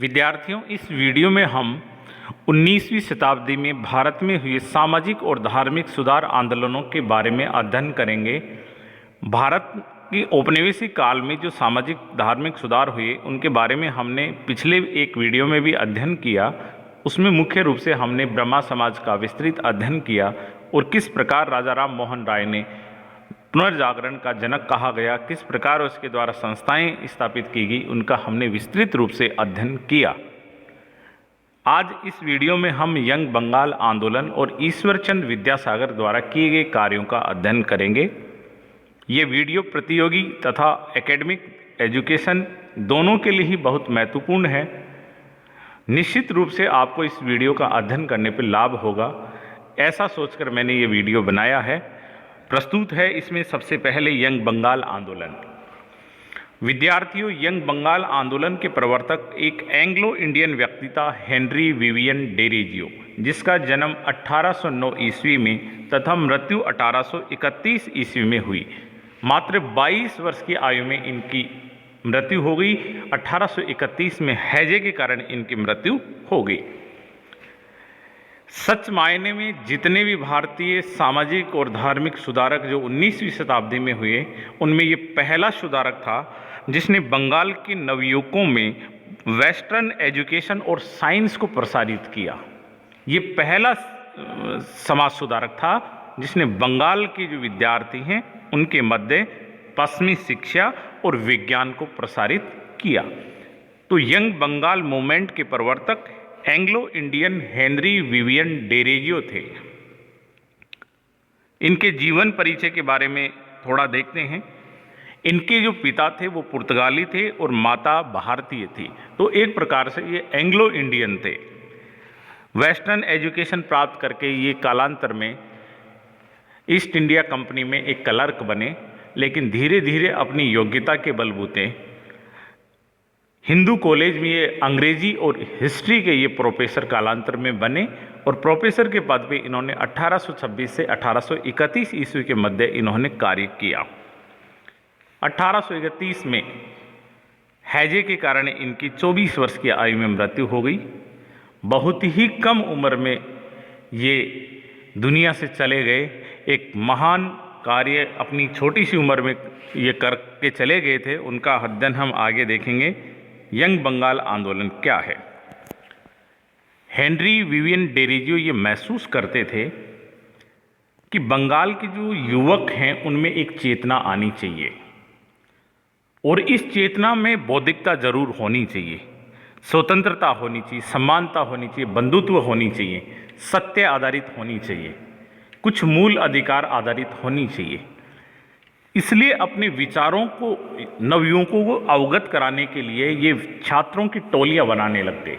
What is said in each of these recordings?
विद्यार्थियों, इस वीडियो में हम 19वीं शताब्दी में भारत में हुए सामाजिक और धार्मिक सुधार आंदोलनों के बारे में अध्ययन करेंगे। भारत की औपनिवेशिक काल में जो सामाजिक धार्मिक सुधार हुए उनके बारे में हमने पिछले एक वीडियो में भी अध्ययन किया। उसमें मुख्य रूप से हमने ब्रह्मा समाज का विस्तृत अध्ययन किया और किस प्रकार राजा राम मोहन राय ने पुनर्जागरण का जनक कहा गया, किस प्रकार उसके द्वारा संस्थाएं स्थापित की गई, उनका हमने विस्तृत रूप से अध्ययन किया। आज इस वीडियो में हम यंग बंगाल आंदोलन और ईश्वरचंद विद्यासागर द्वारा किए गए कार्यों का अध्ययन करेंगे। ये वीडियो प्रतियोगी तथा एकेडमिक एजुकेशन दोनों के लिए ही बहुत महत्वपूर्ण है। निश्चित रूप से आपको इस वीडियो का अध्ययन करने पर लाभ होगा, ऐसा सोचकर मैंने ये वीडियो बनाया है। प्रस्तुत है इसमें सबसे पहले यंग बंगाल आंदोलन। विद्यार्थियों, यंग बंगाल आंदोलन के प्रवर्तक एक एंग्लो इंडियन व्यक्ति था, हेनरी विवियन डेरेजियो, जिसका जन्म 1809 ईस्वी में तथा मृत्यु 1831 ईस्वी में हुई। मात्र 22 वर्ष की आयु में इनकी मृत्यु हो गई। 1831 में हैजे के कारण इनकी मृत्यु हो गई। सच मायने में जितने भी भारतीय सामाजिक और धार्मिक सुधारक जो 19वीं शताब्दी में हुए, उनमें ये पहला सुधारक था जिसने बंगाल के नवयुवकों में वेस्टर्न एजुकेशन और साइंस को प्रसारित किया। ये पहला समाज सुधारक था जिसने बंगाल के जो विद्यार्थी हैं उनके मध्य पश्चिमी शिक्षा और विज्ञान को प्रसारित किया। तो यंग बंगाल मूवमेंट के प्रवर्तक Anglo Indian Henry Vivian Derozio थे। इनके जीवन परिचय के बारे में थोड़ा देखते हैं। इनके जो पिता थे वो पुर्तगाली थे और माता भारतीय थी, तो एक प्रकार से ये एंग्लो इंडियन थे। वेस्टर्न एजुकेशन प्राप्त करके ये कालांतर में ईस्ट इंडिया कंपनी में एक क्लर्क बने, लेकिन धीरे धीरे अपनी योग्यता के बलबूते हिंदू कॉलेज में ये अंग्रेजी और हिस्ट्री के ये प्रोफेसर कालांतर में बने और प्रोफेसर के पद पे इन्होंने 1826 से 1831 ईस्वी के मध्य इन्होंने कार्य किया। 1831 में हैजे के कारण इनकी 24 वर्ष की आयु में मृत्यु हो गई। बहुत ही कम उम्र में ये दुनिया से चले गए। एक महान कार्य अपनी छोटी सी उम्र में ये करके चले गए थे, उनका अध्ययन हम आगे देखेंगे। यंग बंगाल आंदोलन क्या है? हेनरी विवियन डेरेजियो ये महसूस करते थे कि बंगाल के जो युवक हैं उनमें एक चेतना आनी चाहिए और इस चेतना में बौद्धिकता जरूर होनी चाहिए, स्वतंत्रता होनी चाहिए, समानता होनी चाहिए, बंधुत्व होनी चाहिए, सत्य आधारित होनी चाहिए, कुछ मूल अधिकार आधारित होनी चाहिए। इसलिए अपने विचारों को नवयुवकों को अवगत कराने के लिए ये छात्रों की टोलियां बनाने लग गए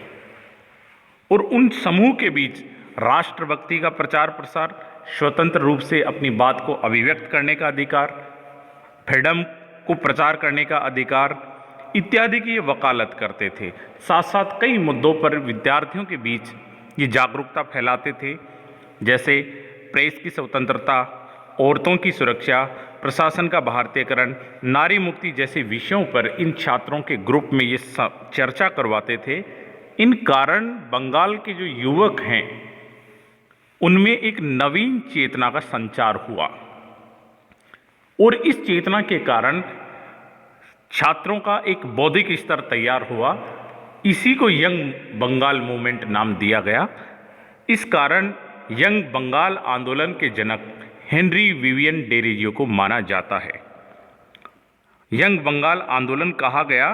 और उन समूह के बीच राष्ट्रभक्ति का प्रचार प्रसार, स्वतंत्र रूप से अपनी बात को अभिव्यक्त करने का अधिकार, फ्रीडम को प्रचार करने का अधिकार इत्यादि की ये वकालत करते थे। साथ साथ कई मुद्दों पर विद्यार्थियों के बीच ये जागरूकता फैलाते थे, जैसे प्रेस की स्वतंत्रता, औरतों की सुरक्षा, प्रशासन का भारतीयकरण, नारी मुक्ति जैसे विषयों पर इन छात्रों के ग्रुप में ये चर्चा करवाते थे। इन कारण बंगाल के जो युवक हैं उनमें एक नवीन चेतना का संचार हुआ और इस चेतना के कारण छात्रों का एक बौद्धिक स्तर तैयार हुआ। इसी को यंग बंगाल मूवमेंट नाम दिया गया। इस कारण यंग बंगाल आंदोलन के जनक हेनरी विवियन डेरेजियो को माना जाता है। यंग बंगाल आंदोलन कहा गया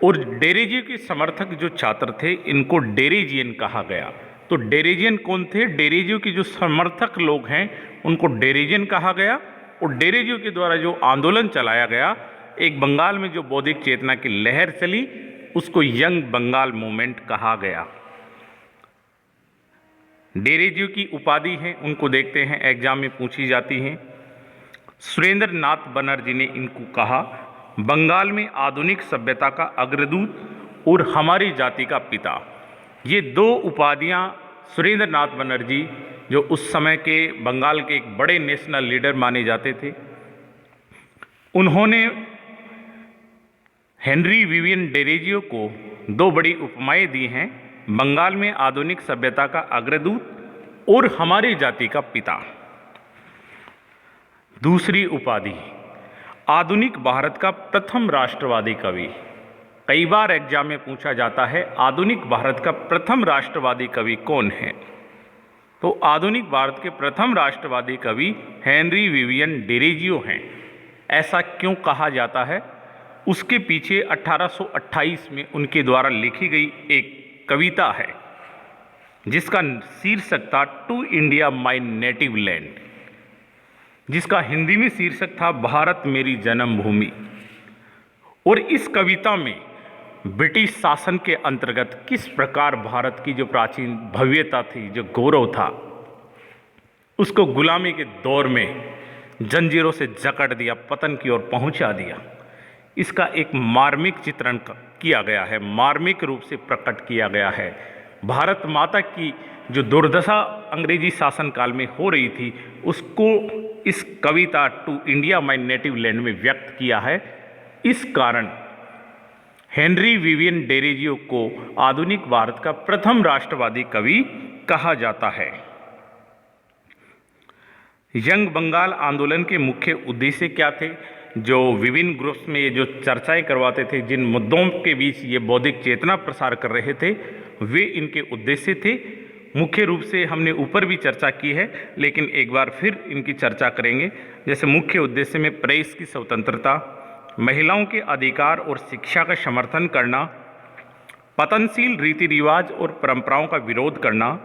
और डेरेजियो के समर्थक जो छात्र थे इनको डेरेजियन कहा गया। तो डेरेजियन कौन थे? डेरेजियो के जो समर्थक लोग हैं उनको डेरेजियन कहा गया और डेरेजियो के द्वारा जो आंदोलन चलाया गया, एक बंगाल में जो बौद्धिक चेतना की लहर चली, उसको यंग बंगाल मूवमेंट कहा गया। डेरेजियो की उपाधि है, उनको देखते हैं, एग्जाम में पूछी जाती हैं। सुरेंद्र नाथ बनर्जी ने इनको कहा बंगाल में आधुनिक सभ्यता का अग्रदूत और हमारी जाति का पिता। ये दो उपाधियां सुरेंद्र नाथ बनर्जी, जो उस समय के बंगाल के एक बड़े नेशनल लीडर माने जाते थे, उन्होंने हेनरी विवियन डेरेजियो को दो बड़ी उपमाएं दी हैं, बंगाल में आधुनिक सभ्यता का अग्रदूत और हमारी जाति का पिता। दूसरी उपाधि, आधुनिक भारत का प्रथम राष्ट्रवादी कवि। कई बार एग्जाम में पूछा जाता है आधुनिक भारत का प्रथम राष्ट्रवादी कवि कौन है, तो आधुनिक भारत के प्रथम राष्ट्रवादी कवि हेनरी विवियन डेरोजियो हैं। ऐसा क्यों कहा जाता है? उसके पीछे 1828 में उनके द्वारा लिखी गई एक कविता है जिसका शीर्षक था to India my native land, जिसका हिंदी में शीर्षक था भारत मेरी जन्मभूमि। और इस कविता में ब्रिटिश शासन के अंतर्गत किस प्रकार भारत की जो प्राचीन भव्यता थी, जो गौरव था, उसको गुलामी के दौर में जंजीरों से जकड़ दिया, पतन की ओर पहुंचा दिया। इसका एक मार्मिक चित्रण किया गया है, मार्मिक रूप से प्रकट किया गया है। भारत माता की जो दुर्दशा अंग्रेजी शासनकाल में हो रही थी, उसको इस कविता to India my native land में व्यक्त किया है। इस कारण हेनरी विवियन डेरोजियो को आधुनिक भारत का प्रथम राष्ट्रवादी कवि कहा जाता है। यंग बंगाल आंदोलन के मुख्य उद्देश्य क्या थे? जो विभिन्न ग्रुप्स में ये जो चर्चाएं करवाते थे, जिन मुद्दों के बीच ये बौद्धिक चेतना प्रसार कर रहे थे, वे इनके उद्देश्य थे। मुख्य रूप से हमने ऊपर भी चर्चा की है, लेकिन एक बार फिर इनकी चर्चा करेंगे। जैसे मुख्य उद्देश्य में प्रेस की स्वतंत्रता, महिलाओं के अधिकार और शिक्षा का समर्थन करना, पतनशील रीति रिवाज और परंपराओं का विरोध करना,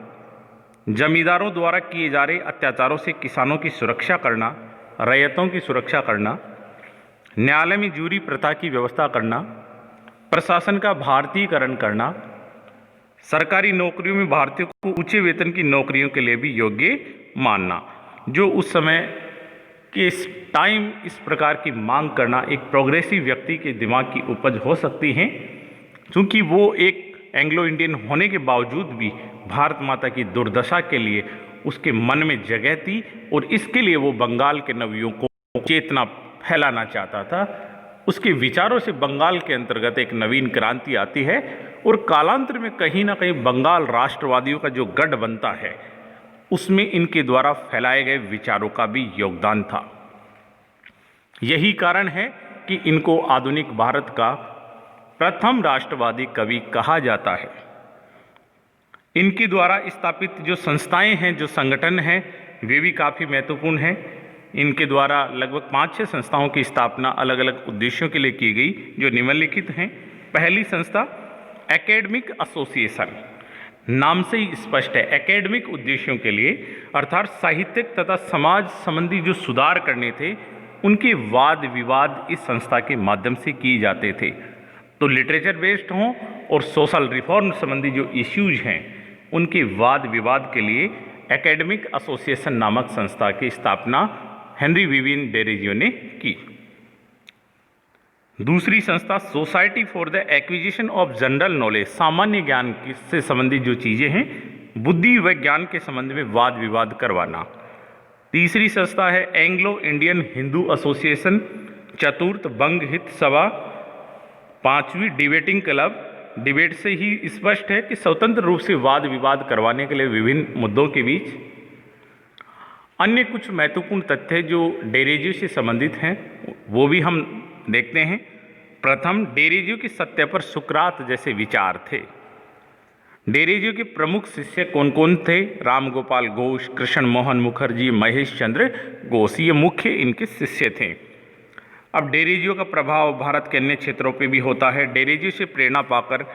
जमींदारों द्वारा किए जा रहे अत्याचारों से किसानों की सुरक्षा करना, रैयतों की सुरक्षा करना, न्यायालय में जूरी प्रथा की व्यवस्था करना, प्रशासन का भारतीयकरण करना, सरकारी नौकरियों में भारतीयों को ऊंचे वेतन की नौकरियों के लिए भी योग्य मानना। जो उस समय के इस टाइम इस प्रकार की मांग करना एक प्रोग्रेसिव व्यक्ति के दिमाग की उपज हो सकती है, क्योंकि वो एक एंग्लो इंडियन होने के बावजूद भी भारत माता की दुर्दशा के लिए उसके मन में जगह थी और इसके लिए वो बंगाल के नवयुवकों को चेतना फैलाना चाहता था। उसके विचारों से बंगाल के अंतर्गत एक नवीन क्रांति आती है और कालांतर में कहीं ना कहीं बंगाल राष्ट्रवादियों का जो गढ़ बनता है, उसमें इनके द्वारा फैलाए गए विचारों का भी योगदान था। यही कारण है कि इनको आधुनिक भारत का प्रथम राष्ट्रवादी कवि कहा जाता है। इनके द्वारा स्थापित जो संस्थाएं हैं, जो संगठन हैं, वे भी काफ़ी महत्वपूर्ण हैं। इनके द्वारा लगभग 5-6 संस्थाओं की स्थापना अलग अलग उद्देश्यों के लिए की गई, जो निम्नलिखित हैं। पहली संस्था एकेडमिक एसोसिएशन, नाम से ही स्पष्ट है, एकेडमिक उद्देश्यों के लिए, अर्थात साहित्यिक तथा समाज संबंधी जो सुधार करने थे, उनके वाद विवाद इस संस्था के माध्यम से किए जाते थे। तो लिटरेचर बेस्ड हों और सोशल रिफॉर्म संबंधी जो इश्यूज हैं, उनके वाद विवाद के लिए एकेडमिक एसोसिएशन नामक संस्था की स्थापना हेनरी विवियन डेरोजियो ने की। दूसरी संस्था society for the acquisition of general knowledge, सामान्य ज्ञान से संबंधित जो चीज़ें हैं, बुद्धि व ज्ञान के संबंध में वाद विवाद करवाना। तीसरी संस्था है एंग्लो इंडियन हिंदू एसोसिएशन। चतुर्थ बंग हित सभा। पांचवी डिबेटिंग क्लब। डिबेट से ही स्पष्ट है कि स्वतंत्र रूप से वाद विवाद करवाने के लिए विभिन्न मुद्दों के बीच। अन्य कुछ महत्वपूर्ण तथ्य जो डेरोजियो से संबंधित हैं, वो भी हम देखते हैं। प्रथम, डेरोजियो के सत्य पर सुकरात जैसे विचार थे। डेरोजियो के प्रमुख शिष्य कौन कौन थे? राम गोपाल घोष, कृष्ण मोहन मुखर्जी, महेश चंद्र घोष, ये मुख्य इनके शिष्य थे। अब डेरोजियो का प्रभाव भारत के अन्य क्षेत्रों पे भी होता है। डेरोजियो से प्रेरणा पाकर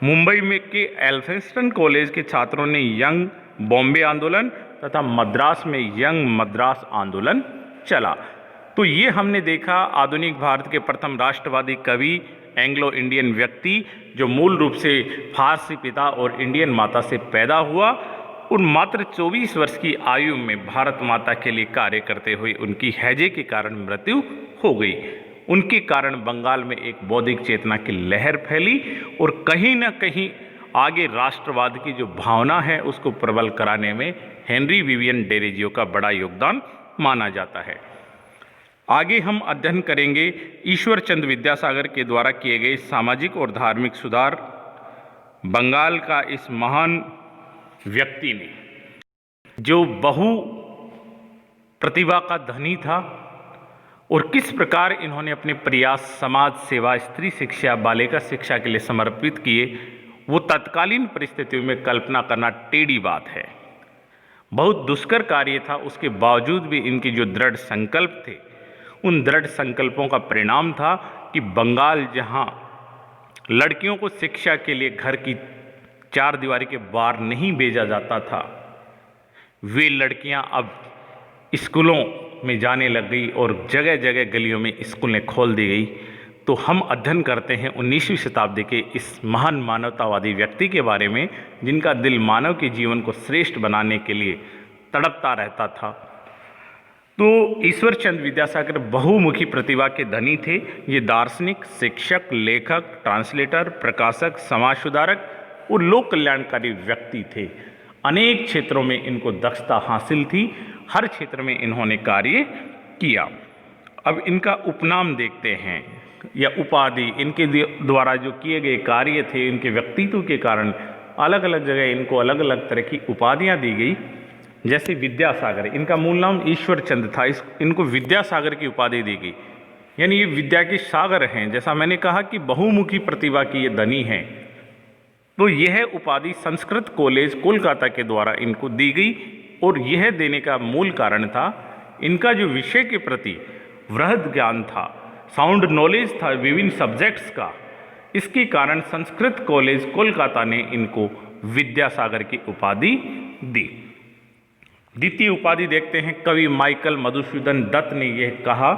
मुंबई में के एल्फिंस्टन कॉलेज के छात्रों ने यंग बॉम्बे आंदोलन तथा मद्रास में यंग मद्रास आंदोलन चला। तो ये हमने देखा आधुनिक भारत के प्रथम राष्ट्रवादी कवि, एंग्लो इंडियन व्यक्ति, जो मूल रूप से फारसी पिता और इंडियन माता से पैदा हुआ और मात्र 24 वर्ष की आयु में भारत माता के लिए कार्य करते हुए उनकी हैजे के कारण मृत्यु हो गई। उनके कारण बंगाल में एक बौद्धिक चेतना की लहर फैली और कहीं ना कहीं आगे राष्ट्रवाद की जो भावना है उसको प्रबल कराने में हेनरी विवियन डेरोजियो का बड़ा योगदान माना जाता है। आगे हम अध्ययन करेंगे ईश्वर चंद्र विद्यासागर के द्वारा किए गए सामाजिक और धार्मिक सुधार बंगाल का इस महान व्यक्ति ने, जो बहु प्रतिभा का धनी था, और किस प्रकार इन्होंने अपने प्रयास समाज सेवा, स्त्री शिक्षा, बालिका शिक्षा के लिए समर्पित किए, वो तत्कालीन परिस्थितियों में कल्पना करना टेढ़ी बात है। बहुत दुष्कर कार्य था, उसके बावजूद भी इनके जो दृढ़ संकल्प थे, उन दृढ़ संकल्पों का परिणाम था कि बंगाल जहां लड़कियों को शिक्षा के लिए घर की चार दीवारी के बाहर नहीं भेजा जाता था, वे लड़कियां अब स्कूलों में जाने लग गई और जगह जगह गलियों में स्कूलें खोल दी गई। तो हम अध्ययन करते हैं 19वीं शताब्दी के इस महान मानवतावादी व्यक्ति के बारे में, जिनका दिल मानव के जीवन को श्रेष्ठ बनाने के लिए तड़पता रहता था। तो ईश्वर चंद्र विद्यासागर बहुमुखी प्रतिभा के धनी थे। ये दार्शनिक, शिक्षक, लेखक, ट्रांसलेटर, प्रकाशक, समाज सुधारक और लोक कल्याणकारी व्यक्ति थे। अनेक क्षेत्रों में इनको दक्षता हासिल थी, हर क्षेत्र में इन्होंने कार्य किया। अब इनका उपनाम देखते हैं या उपाधि, इनके द्वारा जो किए गए कार्य थे, इनके व्यक्तित्व के कारण अलग अलग जगह इनको अलग अलग तरह की उपाधियां दी गई। जैसे विद्यासागर, इनका मूल नाम ईश्वर चंद्र था, इनको विद्यासागर की उपाधि दी गई, यानी ये विद्या के सागर हैं। जैसा मैंने कहा कि बहुमुखी प्रतिभा की ये धनी हैं, तो यह उपाधि संस्कृत कॉलेज कोलकाता के द्वारा इनको दी गई। और यह देने का मूल कारण था इनका जो विषय के प्रति वृहद ज्ञान था, साउंड नॉलेज था विभिन्न सब्जेक्ट्स का। इसके कारण संस्कृत कॉलेज कोलकाता ने इनको विद्यासागर की उपाधि दी। द्वितीय उपाधि देखते हैं, कवि माइकल मधुसूदन दत्त ने यह कहा,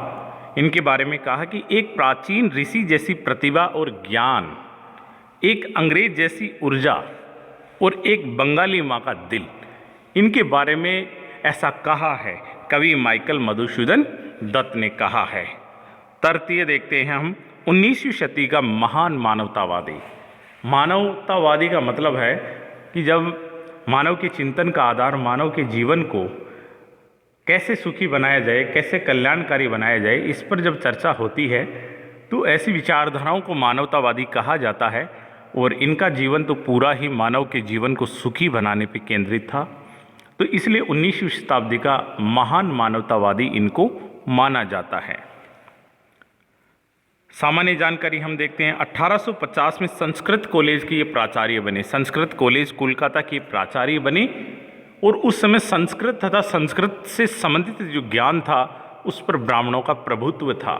इनके बारे में कहा कि एक प्राचीन ऋषि जैसी प्रतिभा और ज्ञान, एक अंग्रेज जैसी ऊर्जा और एक बंगाली माँ का दिल, इनके बारे में ऐसा कहा है, कवि माइकल मधुसूदन दत्त ने कहा है। तृतीय देखते हैं हम, 19वीं शताब्दी का महान मानवतावादी। मानवतावादी का मतलब है कि जब मानव के चिंतन का आधार मानव के जीवन को कैसे सुखी बनाया जाए, कैसे कल्याणकारी बनाया जाए, इस पर जब चर्चा होती है तो ऐसी विचारधाराओं को मानवतावादी कहा जाता है। और इनका जीवन तो पूरा ही मानव के जीवन को सुखी बनाने पर केंद्रित था। तो इसलिए 19वीं शताब्दी का महान मानवतावादी इनको माना जाता है। सामान्य जानकारी हम देखते हैं, 1850 में संस्कृत कॉलेज के ये प्राचार्य बने। संस्कृत कॉलेज कोलकाता के प्राचार्य बने और उस समय संस्कृत तथा संस्कृत से संबंधित जो ज्ञान था उस पर ब्राह्मणों का प्रभुत्व था।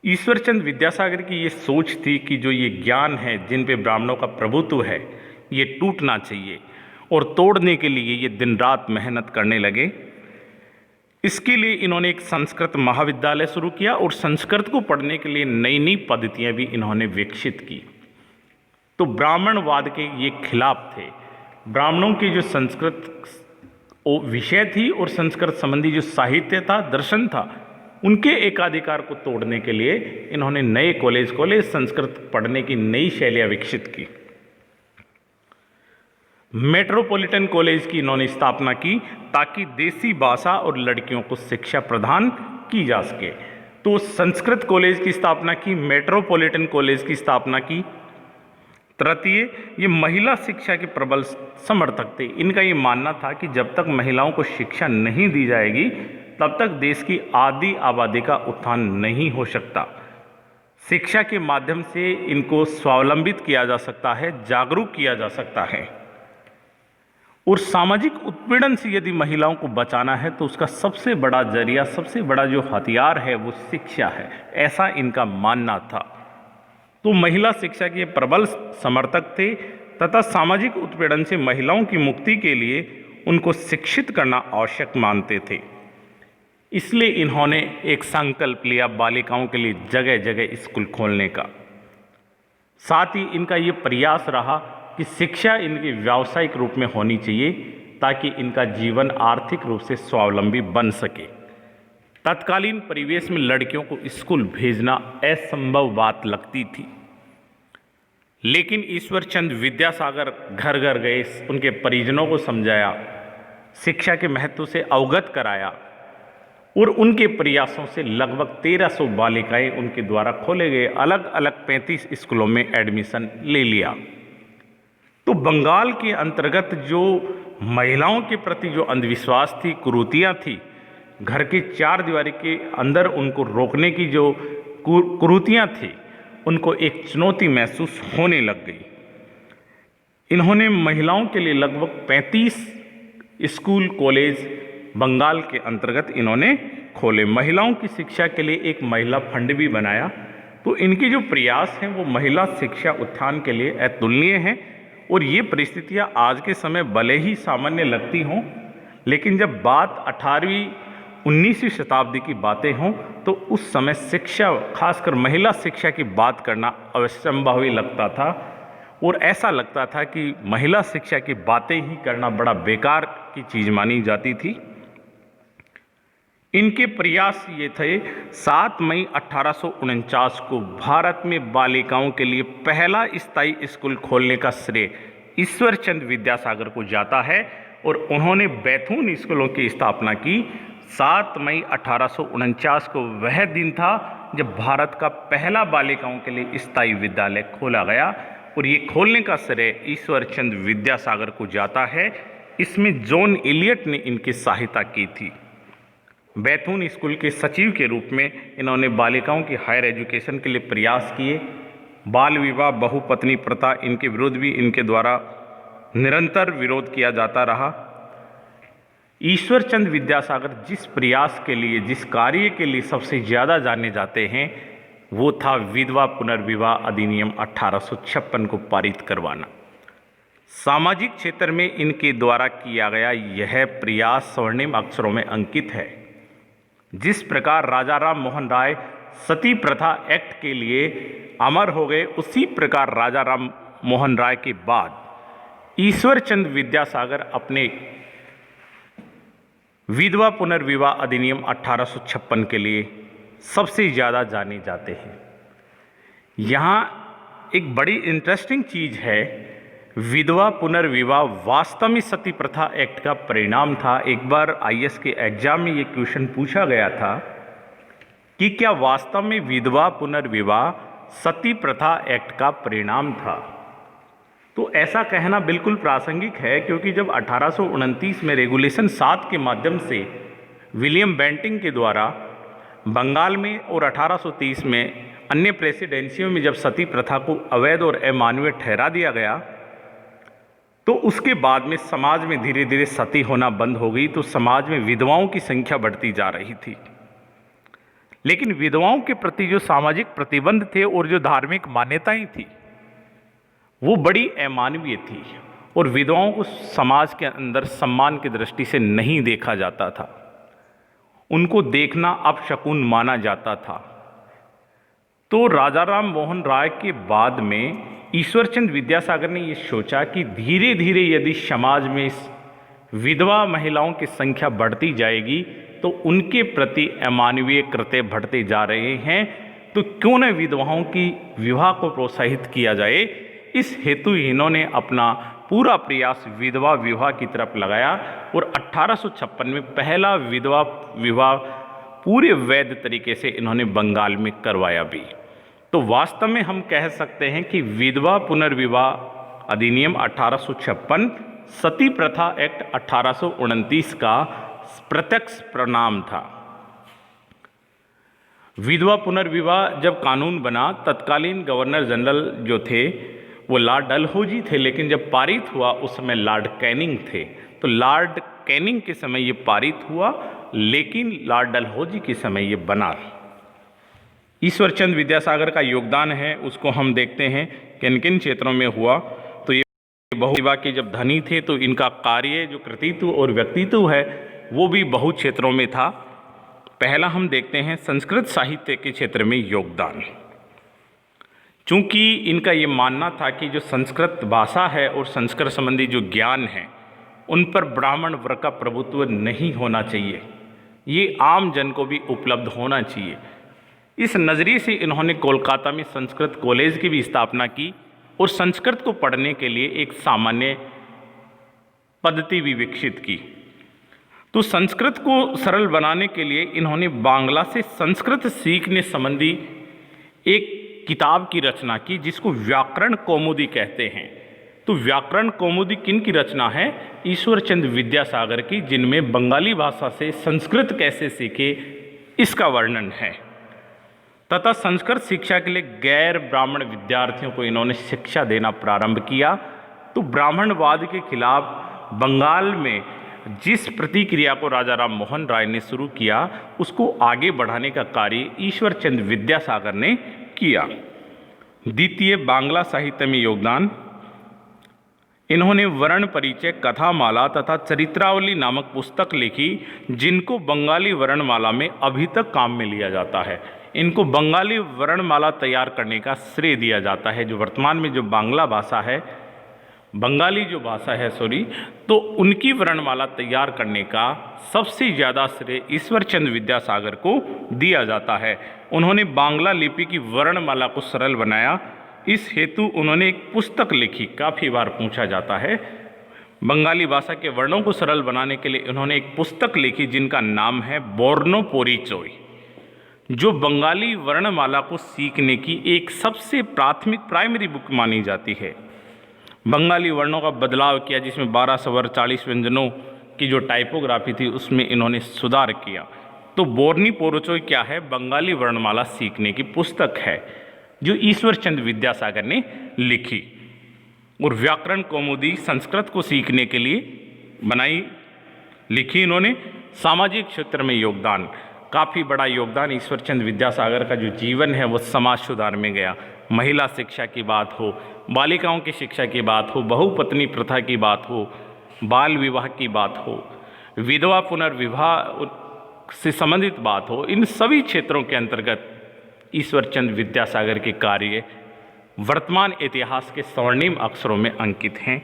ईश्वरचंद्र विद्यासागर की ये सोच थी कि जो ये ज्ञान है, जिन पे ब्राह्मणों का प्रभुत्व है, ये टूटना चाहिए, और तोड़ने के लिए ये दिन रात मेहनत करने लगे। इसके लिए इन्होंने एक संस्कृत महाविद्यालय शुरू किया और संस्कृत को पढ़ने के लिए नई नई पद्धतियाँ भी इन्होंने विकसित की। तो ब्राह्मणवाद के ये खिलाफ थे। ब्राह्मणों की जो संस्कृत विषय थी और संस्कृत संबंधी जो साहित्य था, दर्शन था, उनके एकाधिकार को तोड़ने के लिए इन्होंने नए कॉलेज संस्कृत पढ़ने की नई शैलियाँ विकसित की। मेट्रोपॉलिटन कॉलेज की इन्होंने स्थापना की ताकि देसी भाषा और लड़कियों को शिक्षा प्रदान की जा सके। तो संस्कृत कॉलेज की स्थापना की, मेट्रोपॉलिटन कॉलेज की स्थापना की। तृतीय, ये महिला शिक्षा के प्रबल समर्थक थे। इनका ये मानना था कि जब तक महिलाओं को शिक्षा नहीं दी जाएगी तब तक देश की आधी आबादी का उत्थान नहीं हो सकता। शिक्षा के माध्यम से इनको स्वावलंबित किया जा सकता है, जागरूक किया जा सकता है। और सामाजिक उत्पीड़न से यदि महिलाओं को बचाना है तो उसका सबसे बड़ा जरिया, सबसे बड़ा जो हथियार है वो शिक्षा है, ऐसा इनका मानना था। तो महिला शिक्षा के प्रबल समर्थक थे तथा सामाजिक उत्पीड़न से महिलाओं की मुक्ति के लिए उनको शिक्षित करना आवश्यक मानते थे। इसलिए इन्होंने एक संकल्प लिया बालिकाओं के लिए जगह जगह स्कूल खोलने का। साथ ही इनका ये प्रयास रहा कि शिक्षा इनकी व्यावसायिक रूप में होनी चाहिए ताकि इनका जीवन आर्थिक रूप से स्वावलंबी बन सके। तत्कालीन परिवेश में लड़कियों को स्कूल भेजना असंभव बात लगती थी, लेकिन ईश्वरचंद्र विद्यासागर घर घर गए, उनके परिजनों को समझाया, शिक्षा के महत्व से अवगत कराया और उनके प्रयासों से लगभग 1300 बालिकाएं उनके द्वारा खोले गए अलग अलग 35 स्कूलों में एडमिशन ले लिया। तो बंगाल के अंतर्गत जो महिलाओं के प्रति जो अंधविश्वास थी, कुरीतियाँ थी, घर के चार दीवारी के अंदर उनको रोकने की जो कुरीतियाँ थी, उनको एक चुनौती महसूस होने लग गई। इन्होंने महिलाओं के लिए लगभग 35 स्कूल कॉलेज बंगाल के अंतर्गत इन्होंने खोले। महिलाओं की शिक्षा के लिए एक महिला फंड भी बनाया। तो इनके जो प्रयास हैं वो महिला शिक्षा उत्थान के लिए अतुलनीय हैं। और ये परिस्थितियाँ आज के समय भले ही सामान्य लगती हों, लेकिन जब बात 18वीं 19वीं शताब्दी की बातें हों तो उस समय शिक्षा, खासकर महिला शिक्षा की बात करना असंभव ही लगता था। और ऐसा लगता था कि महिला शिक्षा की बातें ही करना बड़ा बेकार की चीज़ मानी जाती थी। इनके प्रयास ये थे, 7 मई 1849 को भारत में बालिकाओं के लिए पहला स्थायी स्कूल खोलने का श्रेय ईश्वर चंद विद्यासागर को जाता है। और उन्होंने बैथून स्कूलों की स्थापना की। 7 मई 1849 को वह दिन था जब भारत का पहला बालिकाओं के लिए स्थायी विद्यालय खोला गया। और ये खोलने का श्रेय ईश्वर चंद विद्यासागर को जाता है। इसमें जॉन इलियट ने इनकी सहायता की थी। बैथून स्कूल के सचिव के रूप में इन्होंने बालिकाओं की हायर एजुकेशन के लिए प्रयास किए। बाल विवाह, बहुपत्नी प्रथा, इनके विरुद्ध भी इनके द्वारा निरंतर विरोध किया जाता रहा। ईश्वर चंद विद्यासागर जिस प्रयास के लिए, जिस कार्य के लिए सबसे ज़्यादा जाने जाते हैं, वो था विधवा पुनर्विवाह अधिनियम 1856 को पारित करवाना। सामाजिक क्षेत्र में इनके द्वारा किया गया यह प्रयास स्वर्णिम अक्षरों में अंकित है। जिस प्रकार राजा राम मोहन राय सती प्रथा एक्ट के लिए अमर हो गए, उसी प्रकार राजा राम मोहन राय के बाद ईश्वर चंद विद्यासागर अपने विधवा पुनर्विवाह अधिनियम 1856 के लिए सबसे ज़्यादा जाने जाते हैं। यहाँ एक बड़ी इंटरेस्टिंग चीज़ है, विधवा पुनर्विवाह वास्तव में सती प्रथा एक्ट का परिणाम था। एक बार आईएएस के एग्जाम में ये क्वेश्चन पूछा गया था कि क्या वास्तव में विधवा पुनर्विवाह सती प्रथा एक्ट का परिणाम था। तो ऐसा कहना बिल्कुल प्रासंगिक है, क्योंकि जब 1829 में रेगुलेशन 7 के माध्यम से विलियम बेंटिंग के द्वारा बंगाल में और 1830 में अन्य प्रेसिडेंसियों में जब सती प्रथा को अवैध और अमानवीय ठहरा दिया गया, तो उसके बाद में समाज में धीरे धीरे सती होना बंद हो गई। तो समाज में विधवाओं की संख्या बढ़ती जा रही थी, लेकिन विधवाओं के प्रति जो सामाजिक प्रतिबंध थे और जो धार्मिक मान्यताएं थी वो बड़ी अमानवीय थी। और विधवाओं को समाज के अंदर सम्मान की दृष्टि से नहीं देखा जाता था, उनको देखना अपशकुन माना जाता था। तो राजा राम मोहन राय के बाद में ईश्वरचंद विद्यासागर ने ये सोचा कि धीरे धीरे यदि समाज में विधवा महिलाओं की संख्या बढ़ती जाएगी तो उनके प्रति अमानवीय कृत्य बढ़ते जा रहे हैं, तो क्यों न विधवाओं की विवाह को प्रोत्साहित किया जाए। इस हेतु इन्होंने अपना पूरा प्रयास विधवा विवाह की तरफ लगाया और 1856 में पहला विधवा विवाह पूरे वैध तरीके से इन्होंने बंगाल में करवाया भी। तो वास्तव में हम कह सकते हैं कि विधवा पुनर्विवाह अधिनियम 1856 सती प्रथा एक्ट 1829 का प्रत्यक्ष परिणाम था। विधवा पुनर्विवाह जब कानून बना, तत्कालीन गवर्नर जनरल जो थे वो लॉर्ड डलहौजी थे, लेकिन जब पारित हुआ उस समय लॉर्ड कैनिंग थे। तो लॉर्ड कैनिंग के समय ये पारित हुआ, लेकिन लॉर्ड डलहौजी के समय ये बना। ईश्वरचंद विद्यासागर का योगदान है, उसको हम देखते हैं किन किन क्षेत्रों में हुआ। तो ये बहुविवाह के जब धनी थे तो इनका कार्य जो कृतित्व और व्यक्तित्व है वो भी बहु क्षेत्रों में था। पहला हम देखते हैं संस्कृत साहित्य के क्षेत्र में योगदान। चूंकि इनका ये मानना था कि जो संस्कृत भाषा है और संस्कृत संबंधी जो ज्ञान है उन पर ब्राह्मण वर्ग का प्रभुत्व नहीं होना चाहिए, ये आम जन को भी उपलब्ध होना चाहिए। इस नज़रिए से इन्होंने कोलकाता में संस्कृत कॉलेज की भी स्थापना की और संस्कृत को पढ़ने के लिए एक सामान्य पद्धति भी विकसित की। तो संस्कृत को सरल बनाने के लिए इन्होंने बांग्ला से संस्कृत सीखने संबंधी एक किताब की रचना की जिसको व्याकरण कौमुदी कहते हैं। तो व्याकरण कौमुदी किन की रचना है? ईश्वरचंद्र विद्यासागर की, जिनमें बंगाली भाषा से संस्कृत कैसे सीखे इसका वर्णन है। तथा संस्कृत शिक्षा के लिए गैर ब्राह्मण विद्यार्थियों को इन्होंने शिक्षा देना प्रारंभ किया। तो ब्राह्मणवाद के खिलाफ बंगाल में जिस प्रतिक्रिया को राजा राम मोहन राय ने शुरू किया, उसको आगे बढ़ाने का कार्य ईश्वरचंद्र विद्यासागर ने किया। द्वितीय, बांग्ला साहित्य में योगदान। इन्होंने वर्ण परिचय, कथामाला तथा चरित्रावली नामक पुस्तक लिखी, जिनको बंगाली वर्णमाला में अभी तक काम में लिया जाता है। इनको बंगाली वर्णमाला तैयार करने का श्रेय दिया जाता है। जो वर्तमान में जो बांग्ला भाषा है, बंगाली जो भाषा है तो उनकी वर्णमाला तैयार करने का सबसे ज़्यादा श्रेय ईश्वरचंद्र विद्यासागर को दिया जाता है। उन्होंने बांग्ला लिपि की वर्णमाला को सरल बनाया। इस हेतु उन्होंने एक पुस्तक लिखी। काफ़ी बार पूछा जाता है, बंगाली भाषा के वर्णों को सरल बनाने के लिए उन्होंने एक पुस्तक लिखी, जिनका नाम है बोर्नो पोरिचोय, जो बंगाली वर्णमाला को सीखने की एक सबसे प्राथमिक प्राइमरी बुक मानी जाती है। बंगाली वर्णों का बदलाव किया, जिसमें 12 स्वर 40 व्यंजनों की जो टाइपोग्राफी थी उसमें इन्होंने सुधार किया। तो बोर्नी पोरिचोय क्या है? बंगाली वर्णमाला सीखने की पुस्तक है, जो ईश्वरचंद्र विद्यासागर ने लिखी। और व्याकरण कौमुदी संस्कृत को सीखने के लिए बनाई, लिखी इन्होंने। सामाजिक क्षेत्र में योगदान, काफ़ी बड़ा योगदान ईश्वरचंद्र विद्यासागर का जो जीवन है वो समाज सुधार में गया। महिला शिक्षा की बात हो, बालिकाओं की शिक्षा की बात हो, बहुपत्नी प्रथा की बात हो, बाल विवाह की बात हो, विधवा पुनर्विवाह से संबंधित बात हो, इन सभी क्षेत्रों के अंतर्गत ईश्वरचंद्र विद्यासागर के कार्य वर्तमान इतिहास के स्वर्णिम अक्षरों में अंकित हैं।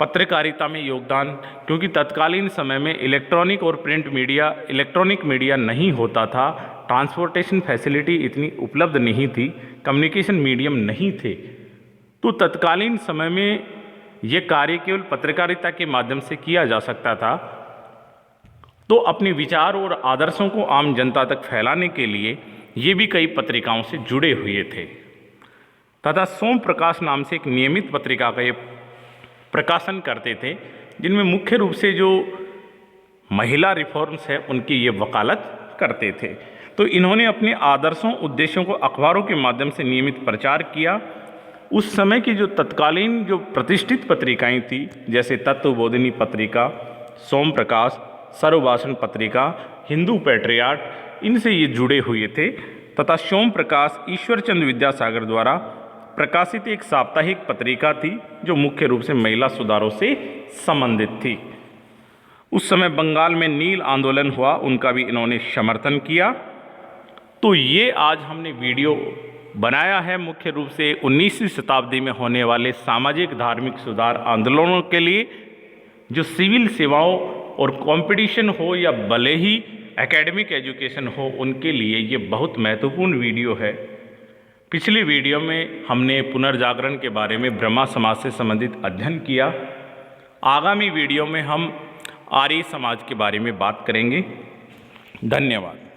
पत्रकारिता में योगदान, क्योंकि तत्कालीन समय में इलेक्ट्रॉनिक और प्रिंट मीडिया, इलेक्ट्रॉनिक मीडिया नहीं होता था, ट्रांसपोर्टेशन फैसिलिटी इतनी उपलब्ध नहीं थी, कम्युनिकेशन मीडियम नहीं थे, तो तत्कालीन समय में ये कार्य केवल पत्रकारिता के माध्यम से किया जा सकता था। तो अपने विचार और आदर्शों को आम जनता तक फैलाने के लिए ये भी कई पत्रिकाओं से जुड़े हुए थे। तथा सोम प्रकाश नाम से एक नियमित पत्रिका का ये प्रकाशन करते थे, जिनमें मुख्य रूप से जो महिला रिफॉर्म्स है उनकी ये वकालत करते थे। तो इन्होंने अपने आदर्शों, उद्देश्यों को अखबारों के माध्यम से नियमित प्रचार किया। उस समय की जो तत्कालीन जो प्रतिष्ठित पत्रिकाएं थी, जैसे तत्वबोधिनी पत्रिका, सोम प्रकाश, सर्वभाषण पत्रिका, हिंदू पैट्रियाट, इनसे ये जुड़े हुए थे। तथा सोम प्रकाश ईश्वरचंद्र विद्यासागर द्वारा प्रकाशित एक साप्ताहिक पत्रिका थी, जो मुख्य रूप से महिला सुधारों से संबंधित थी। उस समय बंगाल में नील आंदोलन हुआ, उनका भी इन्होंने समर्थन किया। तो ये आज हमने वीडियो बनाया है मुख्य रूप से 19वीं शताब्दी में होने वाले सामाजिक धार्मिक सुधार आंदोलनों के लिए, जो सिविल सेवाओं और कंपटीशन हो या भले ही एकेडमिक एजुकेशन हो, उनके लिए ये बहुत महत्वपूर्ण वीडियो है। पिछली वीडियो में हमने पुनर्जागरण के बारे में ब्रह्मा समाज से संबंधित अध्ययन किया। आगामी वीडियो में हम आर्य समाज के बारे में बात करेंगे। धन्यवाद।